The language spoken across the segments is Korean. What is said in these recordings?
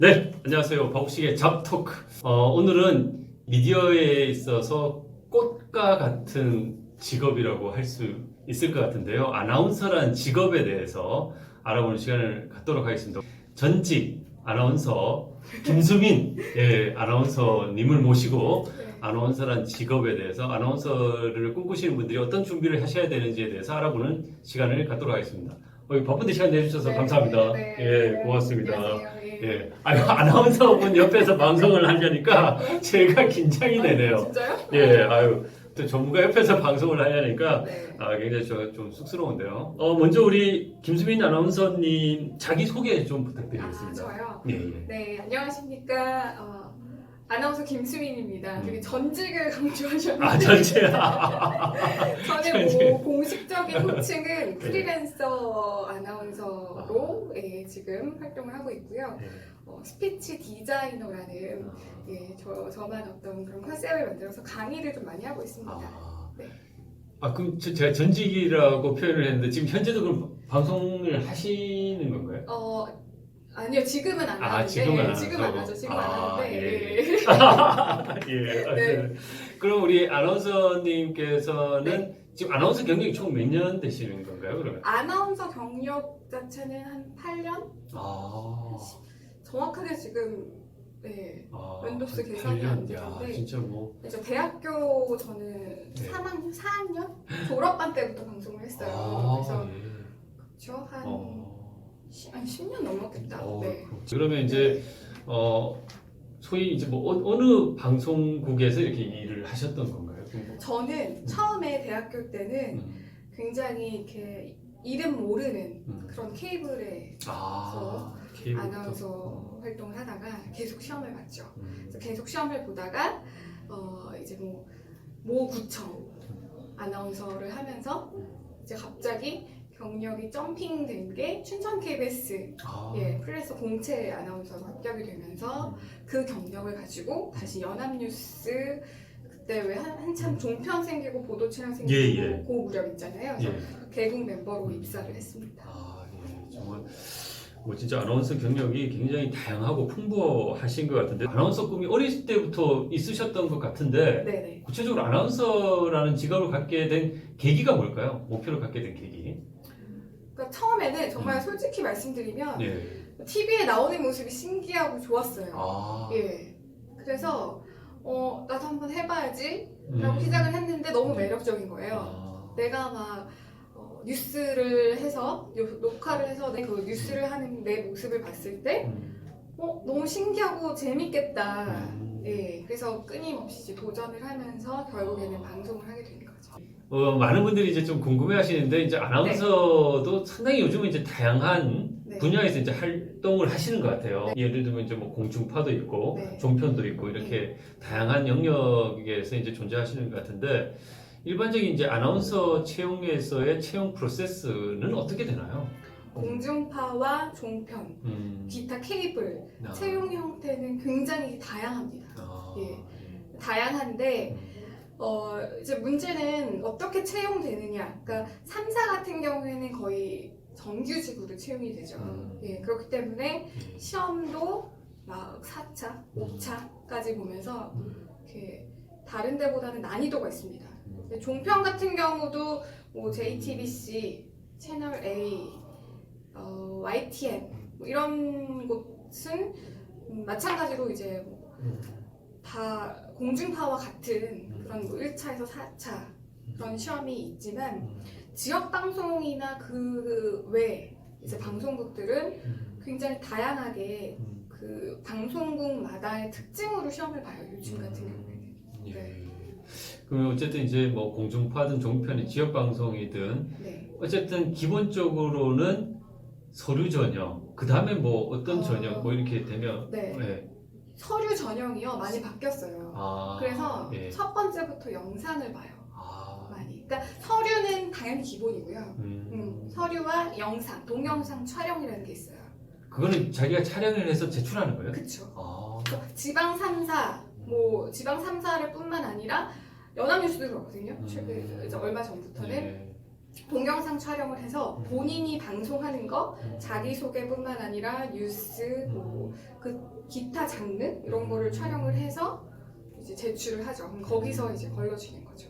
네, 안녕하세요. 박욱식의 잡토크. 오늘은 미디어에 있어서 꽃과 같은 직업이라고 할 수 있을 것 같은데요. 아나운서란 직업에 대해서 알아보는 시간을 갖도록 하겠습니다. 전직 아나운서 김수민 아나운서님을 모시고 아나운서란 직업에 대해서 아나운서를 꿈꾸시는 분들이 어떤 준비를 하셔야 되는지에 대해서 알아보는 시간을 갖도록 하겠습니다. 바쁜데 시간 내주셔서 감사합니다. 고맙습니다. 안녕하세요. 아나운서분 옆에서 방송을 하려니까 제가 긴장이 되네요. 진짜요? 또 전문가 옆에서 방송을 하려니까 굉장히 좀 쑥스러운데요. 먼저 우리 김수민 아나운서님 자기 소개 좀 부탁드리겠습니다. 저요? 예. 네, 안녕하십니까. 아나운서 김수민입니다. 되게 전직을 강조하셨는데. 전체야. 저는 공식적인 호칭은 프리랜서 아나운서로 지금 활동을 하고 있고요. 스피치 디자이너라는 저만 어떤 그런 컨셉을 만들어서 강의를 좀 많이 하고 있습니다. 그럼 제가 전직이라고 표현을 했는데 지금 현재도 그럼 방송을 하시는 건가요? 아니요, 지금은 안 하는데. 지금 안 하죠. 지금 안 하는데. 네. 그럼 우리 아나운서님께서는 지금 아나운서 경력이 총 몇 년 되시는 건가요, 그러면? 아나운서 경력 자체는 한 8년? 정확하게 지금 윈도우스 계산이 안 되는데. 진짜 뭐. 대학교 저는 4학년? 졸업반 때부터 방송을 했어요. 그래서 그렇죠. 한 10년 넘었겠다. 그러면 이제 소위 이제 뭐 어느 방송국에서 이렇게 일을 하셨던 건가요? 저는 처음에 대학교 때는 굉장히 이렇게 이름 모르는 그런 케이블에서 아나운서 활동을 하다가 계속 시험을 봤죠. 그래서 계속 시험을 보다가 이제 모 구청 아나운서를 하면서 이제 갑자기 경력이 점핑된 게 춘천 KBS 프리랜서 공채 아나운서로 합격이 되면서 그 경력을 가지고 다시 연합뉴스 그때 왜 한참 종편 생기고 보도 채널 생기고 그 무렵 있잖아요. 그래서 개국 멤버로 입사를 했습니다. 정말 뭐 진짜 아나운서 경력이 굉장히 다양하고 풍부하신 것 같은데 아나운서 꿈이 어릴 때부터 있으셨던 것 같은데 네네. 구체적으로 아나운서라는 직업을 갖게 된 계기가 뭘까요? 목표를 갖게 된 계기? 그러니까 처음에는 정말 솔직히 말씀드리면 TV에 나오는 모습이 신기하고 좋았어요. 그래서 나도 한번 해봐야지 라고 시작을 했는데 너무 매력적인 거예요. 내가 막 뉴스를 해서 녹화를 해서 그 뉴스를 하는 내 모습을 봤을 때 너무 신기하고 재밌겠다. 그래서 끊임없이 도전을 하면서 결국에는 방송을 하게 된 거죠. 많은 분들이 이제 좀 궁금해 하시는데, 이제 아나운서도 상당히 요즘은 이제 다양한 분야에서 이제 활동을 하시는 것 같아요. 예를 들면 이제 뭐 공중파도 있고, 종편도 있고, 이렇게 다양한 영역에서 이제 존재하시는 것 같은데, 일반적인 이제 아나운서 채용에서의 채용 프로세스는 어떻게 되나요? 공중파와 종편, 기타 케이블, 채용 형태는 굉장히 다양합니다. 다양한데, 이제 문제는 어떻게 채용되느냐. 그러니까 3사 같은 경우에는 거의 정규직으로 채용이 되죠. 그렇기 때문에 시험도 막 4차, 5차까지 보면서 이렇게 다른 데보다는 난이도가 있습니다. 종편 같은 경우도 뭐 JTBC, 채널 A, YTN 뭐 이런 곳은 마찬가지로 이제 다 공중파와 같은 그런 뭐 1차에서 4차 그런 시험이 있지만 지역 방송이나 그 외 이제 방송국들은 굉장히 다양하게 그 방송국마다의 특징으로 시험을 봐요. 요즘 같은 경우에는. 그럼 어쨌든 이제 뭐 공중파든 종편이 지역 방송이든 어쨌든 기본적으로는 서류 전형, 그 다음에 뭐 어떤 전형 뭐 이렇게 되면 서류 전형이요 많이 바뀌었어요. 그래서 첫 번째부터 영상을 봐요. 많이. 그러니까 서류는 당연히 기본이고요. 서류와 영상, 동영상 촬영이라는 게 있어요. 그거는 자기가 촬영을 해서 제출하는 거예요? 그렇죠. 지방 3사, 뭐 지방 3사를 뿐만 아니라 연합뉴스도 그렇거든요. 최근 이제 얼마 전부터는 동영상 촬영을 해서 본인이 방송하는 거 자기소개뿐만 아니라 뉴스, 그 기타 장르 이런 거를 촬영을 해서 이제 제출을 하죠. 그럼 거기서 이제 걸러지는 거죠.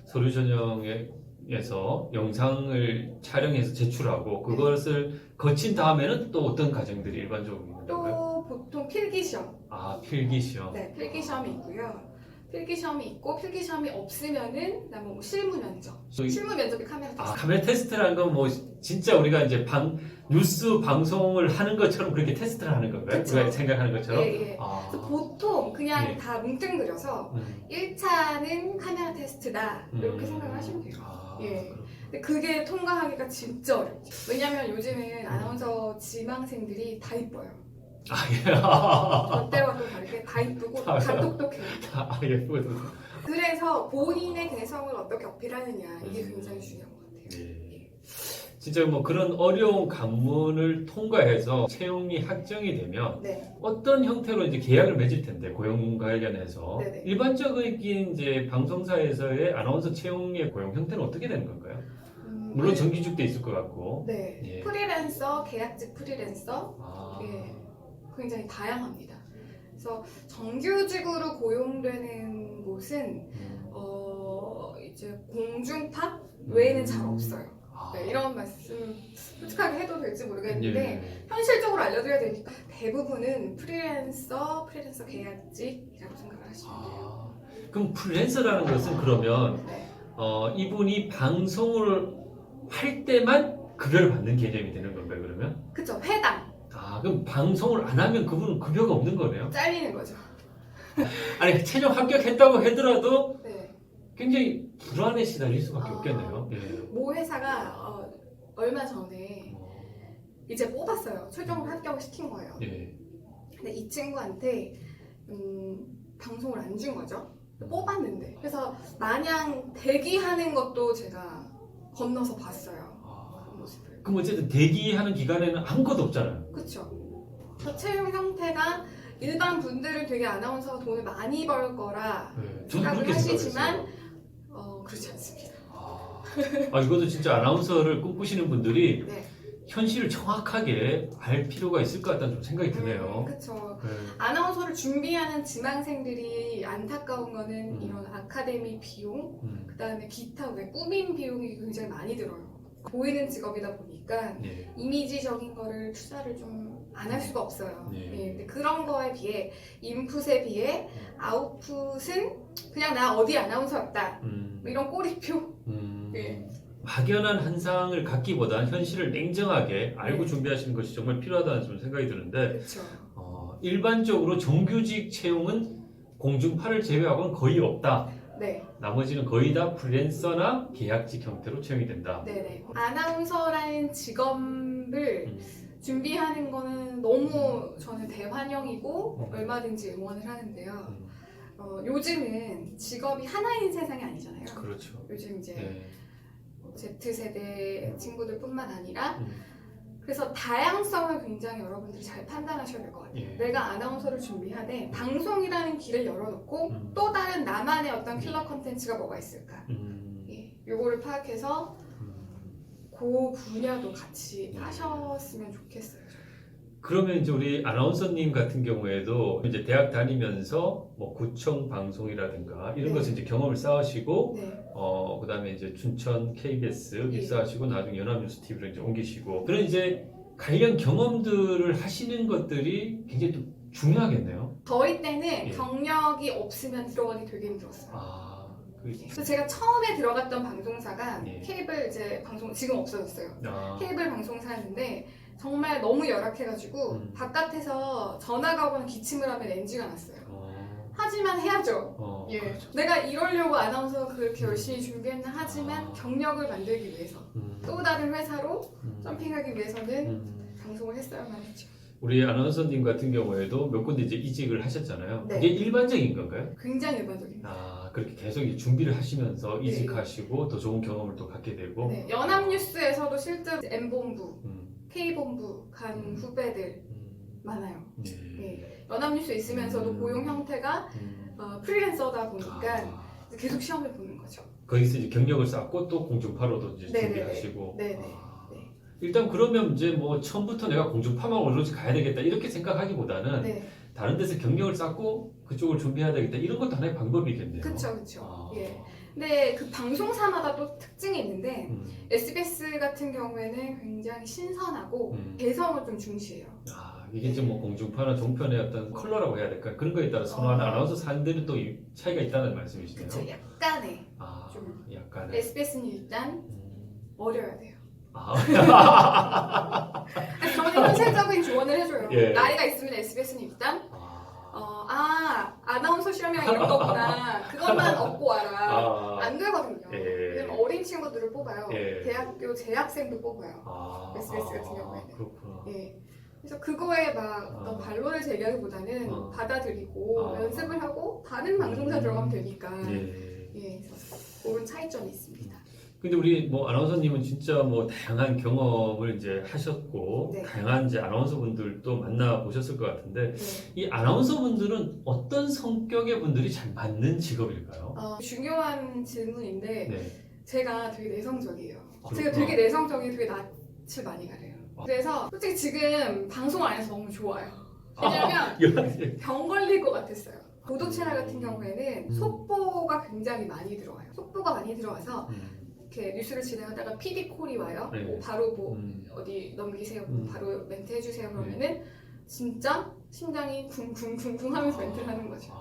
서류 전형에서 영상을 촬영해서 제출하고 그것을 거친 다음에는 또 어떤 과정들이 일반적으로 있는 건가요? 또 보통 필기시험. 필기시험. 네, 필기시험이 있고요. 필기시험이 있고 필기시험이 없으면은 그다음에 뭐 실무 면접. 실무 면접이 카메라 테스트. 카메라 테스트라는 건 뭐 진짜 우리가 이제 뉴스 방송을 하는 것처럼 그렇게 테스트를 하는 건가요? 그쵸. 우리가 생각하는 것처럼? 예, 예. 그래서 보통 그냥 예. 다 뭉뚱그려서 1차는 카메라 테스트다 이렇게 생각을 하시면 돼요. 예. 근데 그게 통과하기가 진짜 어렵죠. 왜냐면 요즘은 아나운서 지망생들이 다 이뻐요. 저 때와 또 다르게 다 이쁘고 다 똑똑해요. 예쁘다. 그래서 본인의 개성을 어떻게 어필하느냐 이게 굉장히 중요한 것 같아요. 예. 진짜 뭐 그런 어려운 관문을 통과해서 채용이 확정이 되면 네. 어떤 형태로 이제 계약을 맺을 텐데 고용 관련해서 네네. 일반적인 이제 방송사에서의 아나운서 채용의 고용 형태는 어떻게 되는 건가요? 물론 정규직도 있을 것 같고. 네. 예. 프리랜서, 계약직 프리랜서. 예. 굉장히 다양합니다. 그래서 정규직으로 고용되는 곳은 이제 공중파 외에는 잘 없어요. 네, 이런 말씀 솔직하게 해도 될지 모르겠는데 현실적으로 알려드려야 되니까 대부분은 프리랜서 계약직이라고 생각을 하시면 돼요. 그럼 프리랜서라는 것은 그러면 네. 이분이 방송을 할 때만 급여를 받는 개념이 되는 건가요, 그러면? 그쵸, 회당. 그럼 방송을 안 하면 그분은 급여가 없는 거네요? 잘리는 거죠. 아니, 최종 합격했다고 하더라도 네. 굉장히 불안에 시달릴 수밖에 없겠네요. 예. 모 회사가 얼마 전에 이제 뽑았어요. 최종 합격을 시킨 거예요. 예. 근데 이 친구한테 방송을 안 준 거죠. 뽑았는데. 그래서 마냥 대기하는 것도 제가 건너서 봤어요. 그 모습을. 그럼 어쨌든 대기하는 기간에는 아무것도 없잖아요. 그쵸. 그 채용 형태가 일반 분들은 되게 아나운서가 돈을 많이 벌 거라 생각을 하시지만 그렇지 않습니다. 이것도 진짜 아나운서를 꿈꾸시는 분들이 네. 현실을 정확하게 알 필요가 있을 것 같다는 좀 생각이 드네요. 그렇죠. 아나운서를 준비하는 지망생들이 안타까운 거는 이런 아카데미 비용, 그다음에 기타 외 꾸민 비용이 굉장히 많이 들어요. 보이는 직업이다 보니까 이미지적인 거를 투자를 좀 안 할 수가 없어요. 근데 그런 거에 비해 인풋에 비해 아웃풋은 그냥 나 어디 아나운서였다 뭐 이런 꼬리표. 막연한 환상을 갖기보단 현실을 냉정하게 알고 준비하시는 것이 정말 필요하다는 좀 생각이 드는데 그렇죠. 일반적으로 정규직 채용은 공중파를 제외하고는 거의 없다. 네. 나머지는 거의 다 프리랜서나 계약직 형태로 채용이 된다. 네네. 아나운서라는 직업을 준비하는 거는 너무 저는 대환영이고 얼마든지 응원을 하는데요. 요즘은 직업이 하나인 세상이 아니잖아요. 그렇죠. 요즘 이제 Z세대 친구들뿐만 아니라 그래서 다양성을 굉장히 여러분들이 잘 판단하셔야 될 것 같아요. 내가 아나운서를 준비하되 방송이라는 길을 열어놓고 또 다른 나만의 어떤 킬러 컨텐츠가 뭐가 있을까. 요거를 파악해서 그 분야도 같이 하셨으면 좋겠어요. 그러면 이제 우리 아나운서님 같은 경우에도 이제 대학 다니면서 뭐 구청 방송이라든가 이런 것을 이제 경험을 쌓으시고 그다음에 이제 춘천 KBS 입사하시고 나중에 연합뉴스 TV로 이제 옮기시고 그런 이제 관련 경험들을 하시는 것들이 굉장히 또 중요하겠네요. 저희 때는 경력이 없으면 들어가기 되게 힘들었어요. 그래서 제가 처음에 들어갔던 방송사가 케이블 이제 방송 지금 없어졌어요. 케이블 방송사였는데 정말 너무 열악해가지고 바깥에서 전화가 오거나 기침을 하면 NG가 났어요. 하지만 해야죠. 그렇죠. 내가 이러려고 아나운서 그렇게 열심히 준비했나 하지만 경력을 만들기 위해서 또 다른 회사로 점핑하기 위해서는 방송을 했어야만 했죠. 우리 아나운서님 같은 경우에도 몇 군데 이제 이직을 하셨잖아요. 그게 일반적인 건가요? 굉장히 일반적입니다. 그렇게 계속 준비를 하시면서 이직하시고 더 좋은 경험을 또 갖게 되고. 연합뉴스에서도 실제로 M본부, K본부 간 후배들 많아요. 연합뉴스에 있으면서도 고용 형태가 프리랜서다 보니까 계속 시험을 보는 거죠. 거기서 이제 경력을 쌓고 또 공중파로도 이제 네네네. 준비하시고. 네네. 아, 네. 일단 그러면 이제 뭐 처음부터 내가 공중파만 오로지 가야 되겠다 이렇게 생각하기보다는 네. 다른 데서 경력을 쌓고 그쪽을 준비해야 되겠다 이런 것도 하나의 방법이겠네요. 그쵸. 아. 예. 근데 그 방송사마다 또 특징이 있는데 음. SBS 같은 경우에는 굉장히 신선하고 개성을 좀 중시해요. 아, 이게 이제 뭐 공중파나 종편의 어떤 컬러라고 해야 될까 그런 거에 따라 선호하는 아나운서 사람들은 또 이 차이가 있다는 말씀이시네요. 그쵸. 약간의 아, 좀 약간. SBS는 일단 어려야 돼요. 아, 저는 현실적인 조언을 해줘요. 예. 나이가 있으면 SBS는 일단 아나운서 시험이랑 이런 거구나. 그것만 얻고 와라. 안 되거든요. 예. 왜냐면 어린 친구들을 뽑아요. 예. 대학교 재학생도 뽑아요. SBS 같은 경우에는. 그렇구나. 예. 그래서 그거에 막 어떤 반론을 제기하기보다는 받아들이고 연습을 하고 다른 방송사 들어가면 되니까. 예. 예. 그래서 그런 차이점이 있습니다. 근데 우리 뭐 아나운서님은 진짜 뭐 다양한 경험을 이제 하셨고 네. 다양한 이제 아나운서 분들도 만나 보셨을 것 같은데 네. 이 아나운서 분들은 어떤 성격의 분들이 잘 맞는 직업일까요? 중요한 질문인데 네. 제가 되게 내성적이에요. 그렇구나. 제가 되게 내성적이고 되게 낯을 많이 가려요. 그래서 솔직히 지금 방송을 안 해서 너무 좋아요. 왜냐면 병 걸릴 것 같았어요. 보도 채널 같은 경우에는 속보가 굉장히 많이 들어와요. 속보가 많이 들어와서 이렇게 뉴스를 진행하다가 PD 콜이 와요. 네. 뭐 바로 뭐 어디 넘기세요. 바로 멘트 해주세요. 그러면은 진짜 심장이 쿵쿵쿵쿵 하면서 멘트를 하는 거죠.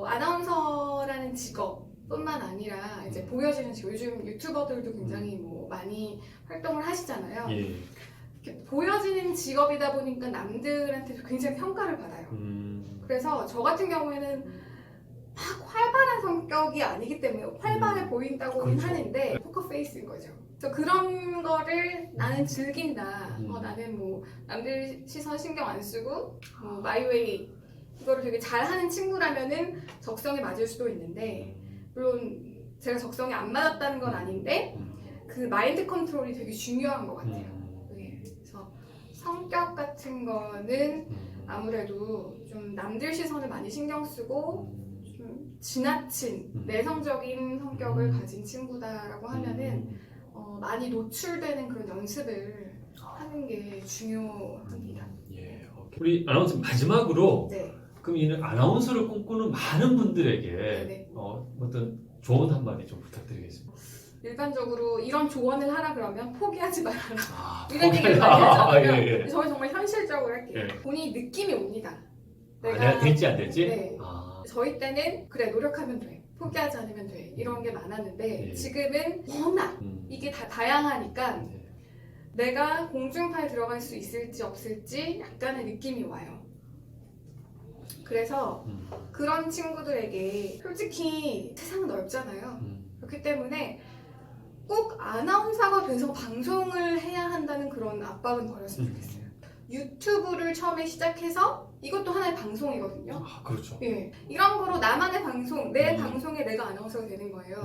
아나운서라는 직업뿐만 아니라 이제 보여지는 직업. 요즘 유튜버들도 굉장히 뭐 많이 활동을 하시잖아요. 예. 이렇게 보여지는 직업이다 보니까 남들한테 굉장히 평가를 받아요. 그래서 저 같은 경우에는 막 활발한 성격이 아니기 때문에 활발해 보인다고는 그렇죠. 하는데 포커페이스인 거죠. 그래서 그런 거를 나는 즐긴다. 나는 뭐 남들 시선 신경 안 쓰고 뭐 마이웨이 이거를 되게 잘하는 친구라면은 적성에 맞을 수도 있는데 물론 제가 적성에 안 맞았다는 건 아닌데 그 마인드 컨트롤이 되게 중요한 것 같아요. 네. 그래서 성격 같은 거는 아무래도 좀 남들 시선을 많이 신경 쓰고 좀 지나친 내성적인 성격을 가진 친구다라고 하면은 많이 노출되는 그런 연습을 하는 게 중요합니다. 예. 오케이. 우리 아나운서 마지막으로 네. 그럼 이 아나운서를 꿈꾸는 많은 분들에게 네네. 어떤 조언 한마디 좀 부탁드리겠습니다. 일반적으로 이런 조언을 하라 그러면 포기하지 말아라. 이런 포기하지 얘기를 많이 하잖아요. 예. 저는 정말 현실적으로 할게요. 예. 본인이 느낌이 옵니다. 내가 될지 안 될지? 네. 저희 때는 그래 노력하면 돼. 포기하지 않으면 돼. 이런 게 많았는데 지금은 워낙 이게 다 다양하니까 내가 공중파에 들어갈 수 있을지 없을지 약간의 느낌이 와요. 그래서 그런 친구들에게 솔직히 세상은 넓잖아요. 그렇기 때문에 꼭 아나운서가 돼서 방송을 해야 한다는 그런 압박은 버렸으면 좋겠어요. 유튜브를 처음에 시작해서 이것도 하나의 방송이거든요. 그렇죠. 예, 이런 거로 나만의 방송, 내 방송에 내가 아나운서가 되는 거예요.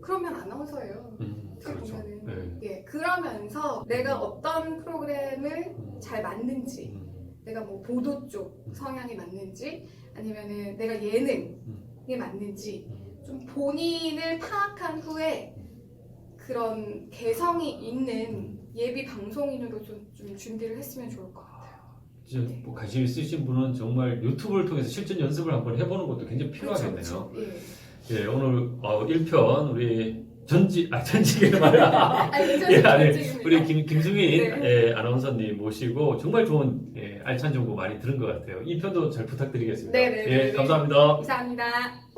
그러면 아나운서예요. 그렇죠. 보면은. 예, 그러면서 내가 어떤 프로그램을 잘 맞는지, 내가 뭐 보도 쪽 성향이 맞는지, 아니면은 내가 예능에 맞는지, 좀 본인을 파악한 후에 그런 개성이 있는 예비 방송인으로 좀 준비를 했으면 좋을 것 같아요. 뭐 관심 있으신 분은 정말 유튜브를 통해서 실전 연습을 한번 해보는 것도 굉장히 필요하겠네요. 그렇죠. 예, 오늘 1편 우리 전직의 말이야. 우리 김수민 아나운서님 모시고 정말 좋은 알찬 정보 많이 들은 것 같아요. 이 편도 잘 부탁드리겠습니다. 네, 감사합니다. 감사합니다.